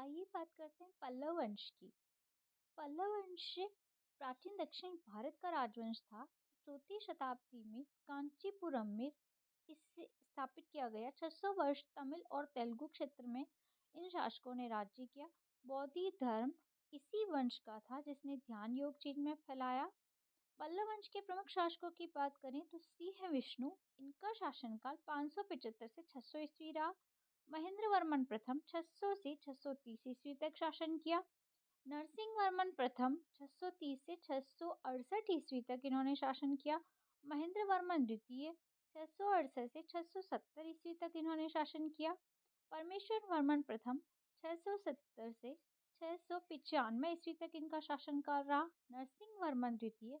आइए बात करते हैं पल्लव वंश की। पल्लव वंश प्राचीन दक्षिण भारत का राजवंश था। 4वीं शताब्दी में कांचीपुरम में इसे स्थापित किया गया। 600 वर्ष तमिल और तेलुगु क्षेत्र में इन शासकों ने राज्य किया। बौद्ध धर्म इसी वंश का था जिसने ध्यान योग चीन में फैलाया। पल्लव वंश के प्रमुख शासकों की बात करें तो सिंह विष्णु, इनका शासनकाल 575 से 600 ईस्वी रहा। महेंद्र वर्मन प्रथम 600 से 630 ईस्वी तक शासन किया। नरसिंह वर्मन प्रथम 630 से 668 ईस्वी तक इन्होंने शासन किया। महेंद्र वर्मन द्वितीय 668 से 670 ईस्वी तक इन्होंने शासन किया। परमेश्वर वर्मन प्रथम 670 से 695 ईस्वी तक इनका शासनकाल रहा। नरसिंह वर्मन द्वितीय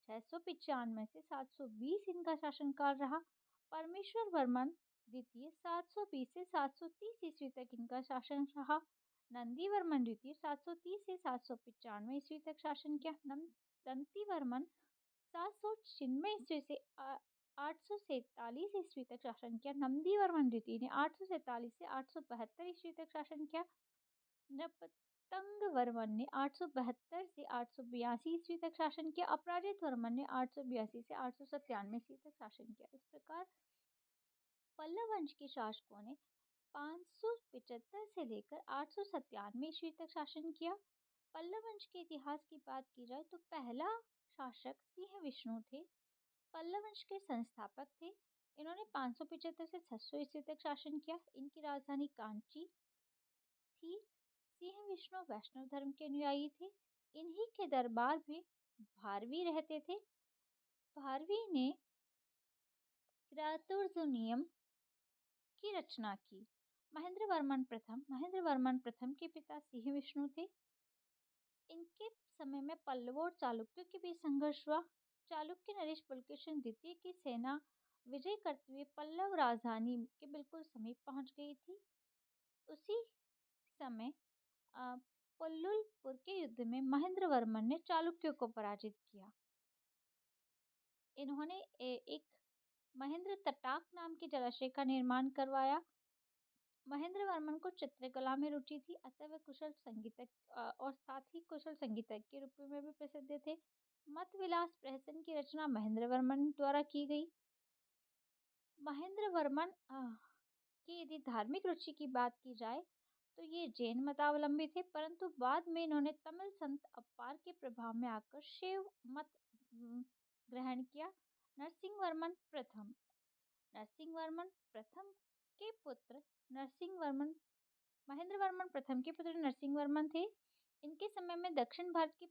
695 से 720 इनका शासनकाल रहा। परमेश्वर वर्मन द्वितीय 720 से 730 ईस्वी तक इनका शासन रहा। नंदी वर्मन द्वितीय 730 से 795 ईस्वी तक शासन किया। दंती वर्मन 796 ईस्वी से 847 ईस्वी तक शासन किया। नंदी वर्मन द्वितीय ने 847 से 872 ईस्वी तक शासन किया। नपतंग वर्मन ने 872 से 882 ईस्वी तक शासन किया। अपराजित वर्मन ने 882 से 897 ईस्वी तक शासन किया। इस प्रकार पल्लव वंश के शासकों ने 575 से लेकर 897 ईस्वी तक शासन किया। पल्लव वंश के इतिहास की बात की जाए तो पहला शासक सिंह विष्णु थे। पल्लव वंश के संस्थापक थे। इन्होंने 575 से 600 ईस्वी तक शासन किया। इनकी राजधानी कांची थी। सिंह विष्णु वैष्णव धर्म के अनुयायी थे। इन्हीं के दरबार में भारवी रहते थे। भारवी ने किरातुर्जुनियम की रचना की। महेंद्र वर्मन प्रथम के पिता सिंह विष्णु थे। इनके समय में पल्लवों और चालुक्यों के बीच संघर्ष हुआ। चालुक्य नरेश पुलकेशिन द्वितीय की सेना विजय करते हुए पल्लव राजधानी के बिल्कुल समीप पहुंच गई थी। उसी समय पुल्लुलपुर के युद्ध में महेंद्र वर्मन ने चालुक्यों को पराजित किया। इन्होंने एक महेंद्र तटाक नाम के जलाशय का निर्माण करवाया। महेंद्र वर्मन को चित्रकला में रुचि थी, अतः वे कुशल संगीतज्ञ और साथ ही कुशल संगीतज्ञ के रूप में भी प्रसिद्ध थे। मत विलास प्रहसन की रचना महेंद्र वर्मन द्वारा की गई। महेंद्र वर्मन की यदि धार्मिक रुचि की बात की जाए तो ये जैन मतावलंबी थे, परंतु बाद में इन्होंने तमिल संत अप्पार के प्रभाव में आकर शैव मत ग्रहण किया। नरसिंह वर्मन प्रथम के पुत्र महेंद्र वर्मन प्रथम के पुत्र नरसिंह वर्मन थे। इनके समय में दक्षिण भारत की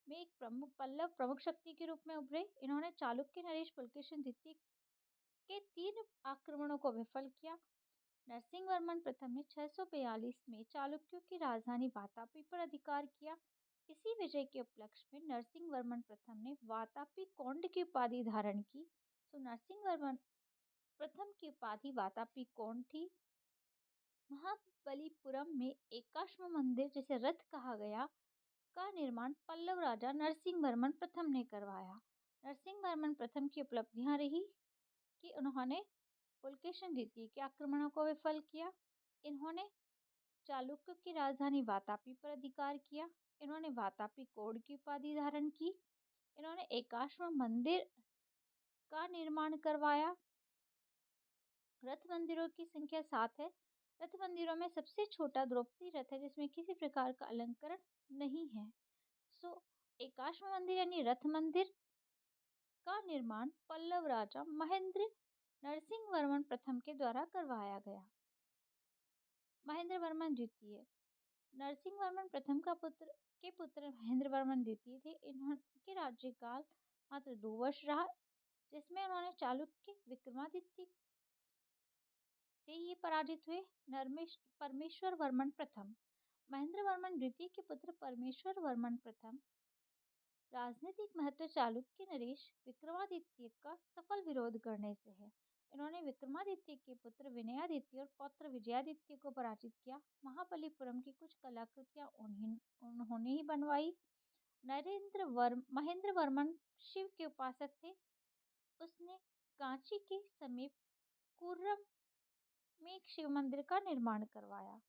में एक प्रमुख शक्ति के रूप में उभरे। इन्होंने चालुक्य नरेश पुलकेशिन द्वितीय के 3 आक्रमणों को विफल किया। नरसिंह वर्मन प्रथम ने 642 में चालुक्यों की राजधानी वातापी पर अधिकार किया। इसी विजय के उपलक्ष्य में नरसिंह वर्मन प्रथम ने वातापी कोंड की उपाधि धारण की। तो नरसिंह वर्मन प्रथम की उपाधि वातापी कोंड थी। महाबलीपुरम में एकाश्म मंदिर, जिसे रथ कहा गया, का निर्माण पल्लव राजा नरसिंह वर्मन प्रथम ने करवाया। नरसिंह वर्मन प्रथम की उपलब्धियां रही कि उन्होंने पुलकेशिन द्वितीय के आक्रमणों को विफल किया। इन्होंने चालुक्यों की राजधानी वातापी पर अधिकार किया। इन्होंने वातापी कोड की उपाधि धारण की। इन्होंने एकाश्म मंदिर का निर्माण करवाया। रथ मंदिरों की संख्या 7 है। रथ मंदिरों में सबसे छोटा द्रौपदी रथ है जिसमें किसी प्रकार का अलंकरण नहीं है। एकाश्म मंदिर यानी रथ मंदिर का निर्माण पल्लव राजा महेंद्र नरसिंह वर्मन प्रथम के द्वारा करवाया गया। महेंद्र वर्मन द्वितीय नरसिंह वर्मन प्रथम का पुत्र महेंद्र वर्मन द्वितीय थे। इनके राज्यकाल मात्र 2 वर्ष रहा, जिसमें उन्होंने चालुक्य विक्रमादित्य से ये पराजित हुए। परमेश्वर वर्मन प्रथम महेंद्र वर्मन द्वितीय के पुत्र परमेश्वर वर्मन प्रथम राजनीतिक महत्व चालुक्य नरेश विक्रमादित्य का सफल विरोध करने से है। इन्होंने विक्रमादित्य के पुत्र विनयादित्य और पौत्र विजयादित्य को पराजित किया। महाबलीपुरम की कुछ कलाकृतियां उन्होंने ही बनवाई। महेंद्र वर्मन शिव के उपासक थे। उसने कांची के समीप कुर्रम में एक शिव मंदिर का निर्माण करवाया।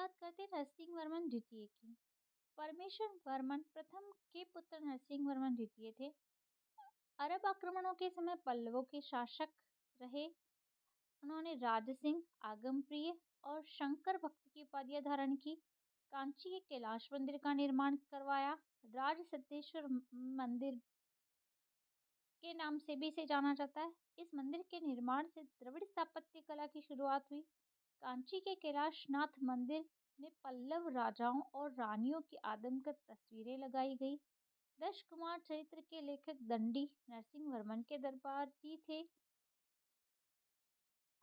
बात करते हैं नरसिंह वर्मन द्वितीय की। परमेश्वर वर्मन प्रथम के पुत्र नरसिंह वर्मन द्वितीय थे। अरब आक्रमणों के समय पल्लवों के शासक रहे। उन्होंने राजसिंह, आगमप्रिय और शंकर भक्त की उपाधियां धारण की। कांची के कैलाश मंदिर का निर्माण करवाया। राज सिद्धेश्वर मंदिर के नाम से भी इसे जाना जाता है। इस मंदिर के निर्माण से द्रविड़ स्थापत्य कला की शुरुआत हुई। कांची के कैलाशनाथ मंदिर में पल्लव राजाओं और रानियों की आदमकद तस्वीरें लगाई गई। दश कुमार चरित्र के लेखक दंडी नरसिंह वर्मन के दरबारी थे।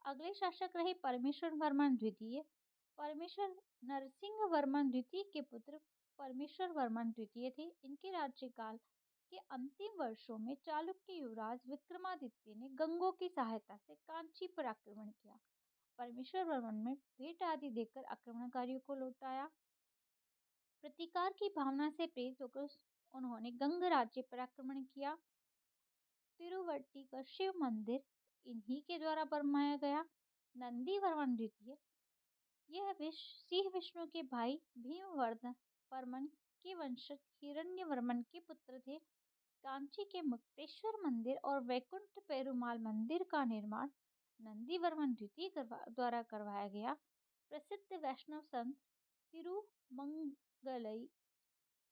अगले शासक रहे परमेश्वर वर्मन द्वितीय। परमेश्वर नरसिंह वर्मन द्वितीय के पुत्र परमेश्वर वर्मन द्वितीय थे। इनके राज्यकाल के अंतिम वर्षों में चालुक्य युवराज विक्रमादित्य ने गंगों की सहायता से कांची पर आक्रमण किया। परमेश्वर वर्मन में भेंट आदि देकर आक्रमणकारियों को लौटाया। प्रतिकार की भावना से प्रेरित होकर उन्होंने गंग राज्य पर आक्रमण किया। तिरुवट्टी का शिव मंदिर इन्हीं के द्वारा बनवाया गया। नंदी वर्मन द्वितीय यह सिंह विष्णु के भाई भीमवर्धन वर्मन के वंशज हिरण्य वर्मन के पुत्र थे। कांची के मुक्तेश्वर मंदिर और वैकुंठ पेरुमाल मंदिर का निर्माण नंदी वर्मन द्वितीय द्वारा करवाया गया। प्रसिद्ध वैष्णव संत तिरुमंगलई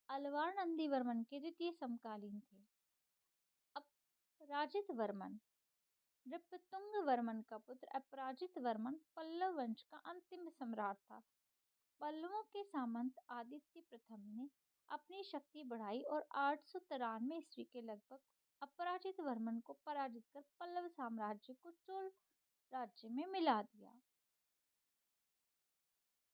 अलवार नंदी वर्मन के द्वितीय समकालीन थे। अपराजित वर्मन नृपतुंग वर्मन का पुत्र अपराजित वर्मन पल्लव वंश का अंतिम सम्राट था। पल्लवों के सामंत आदित्य प्रथम ने अपनी शक्ति बढ़ाई और 893 ईस्वी के लगभग अपराजित वर्मन को पराजित कर पल्लव साम्राज्य को चोल राज्य में मिला दिया।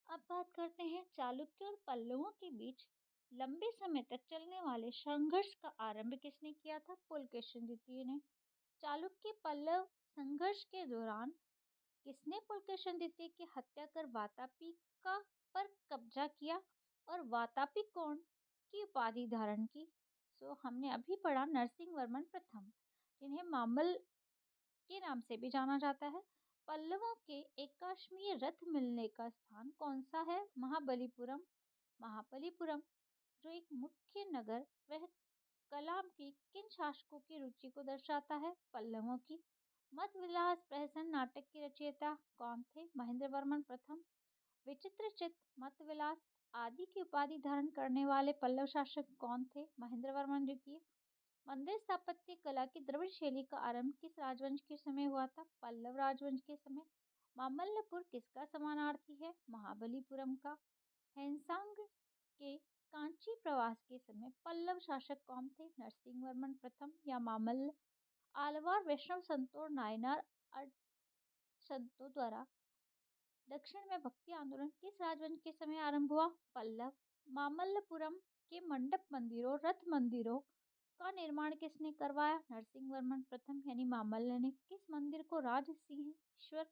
अब बात करते हैं चालुक्य और पल्लवों के बीच लंबे समय तक चलने वाले संघर्ष का आरंभ किसने किया था? पुलकेशिन द्वितीय ने। चालुक्य पल्लव संघर्ष के दौरान किसने पुलकेशिन द्वितीय की हत्या कर वातापी का पर कब्जा किया और वातापी कौन की उपाधि धारण की? हमने अभी पढ़ा नरसिंह वर्मन प्रथम, जिन्हें मामल के नाम से भी जाना जाता है। पल्लवों के एकाश्मीय रथ मिलने का स्थान कौन सा है? महाबलीपुरम। महाबलीपुरम जो एक मुख्य नगर वह कलाम की किन शासकों की रुचि को दर्शाता है? पल्लवों की। मत विलास प्रहसन नाटक के रचयिता कौन थे? महेंद्र वर्मन प्रथम। विचित्र चित्त, मत विलास आदि की उपाधि धारण करने वाले पल्लव शासक कौन थे? महेंद्र वर्मन द्वितीय। मंदिर स्थापत्य कला की द्रविड़ शैली का आरंभ किस राजवंश के समय हुआ था? पल्लव राजवंश के समय। मामल्लपुर किसका समानार्थी है? महाबलीपुरम का। हैंसांग के कांची प्रवास के समय पल्लव शासक कौन थे? नरसिंह वर्मन प्रथम या मामल्ल। आलवार वैष्णव संतों और नायनार संतों द्वारा दक्षिण में भक्ति आंदोलन किस राजवंश के समय आरंभ हुआ? पल्लव। मामल्लपुरम के मंडप मंदिरों रथ मंदिरों का निर्माण किसने करवाया? नरसिंह वर्मन प्रथम यानी मामल्ल ने। किस मंदिर को राजसिंहेश्वर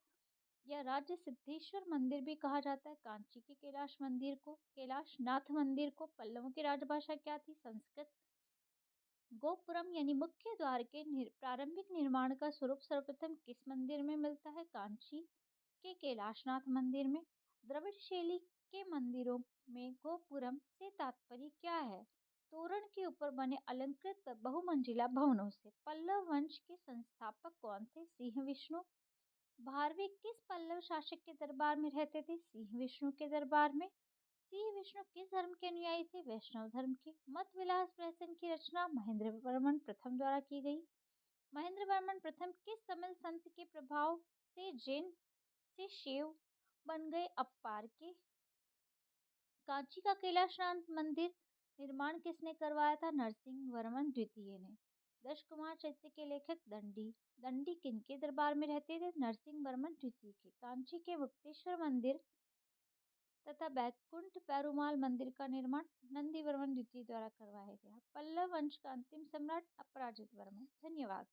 या राज्य सिद्धेश्वर मंदिर भी कहा जाता है? कांची के कैलाश मंदिर को। कैलाशनाथ मंदिर को। पल्लवों की राजभाषा क्या थी? संस्कृत। गोपुरम यानी मुख्य द्वार के प्रारंभिक निर्माण का स्वरूप सर्वप्रथम किस मंदिर में मिलता है? कांची के कैलाशनाथ मंदिर में। द्रविड़ शैली के मंदिरों में गोपुरम से तात्पर्य क्या है? तोरण के ऊपर बने अलंकृत बहुमंजिला भवनों से। पल्लव वंश के संस्थापक कौन थे? सिंह विष्णु। भारवे किस पल्लव शासक के दरबार में रहते थे? सिंह विष्णु के दरबार में। सिंह विष्णु किस धर्म के अनुयायी थे? वैष्णव धर्म के। मत विलास प्रहसन की रचना महेंद्र वर्मन प्रथम द्वारा की गई। महेंद्र वर्मन प्रथम किस तमिल संत के प्रभाव से जैन से शैव बन गए? अप्पार के। कांची का कैलाशनाथ मंदिर निर्माण किसने करवाया था? नरसिंह वर्मन द्वितीय ने। दश कुमार चरित्र के लेखक दंडी। दंडी किनके दरबार में रहते थे? नरसिंह वर्मन द्वितीय के। कांची के मुक्तेश्वर मंदिर तथा बैकुंठ पेरुमाल मंदिर का निर्माण नंदी वर्मन द्वितीय द्वारा करवाया गया। पल्लव वंश का अंतिम सम्राट अपराजित वर्मन। धन्यवाद।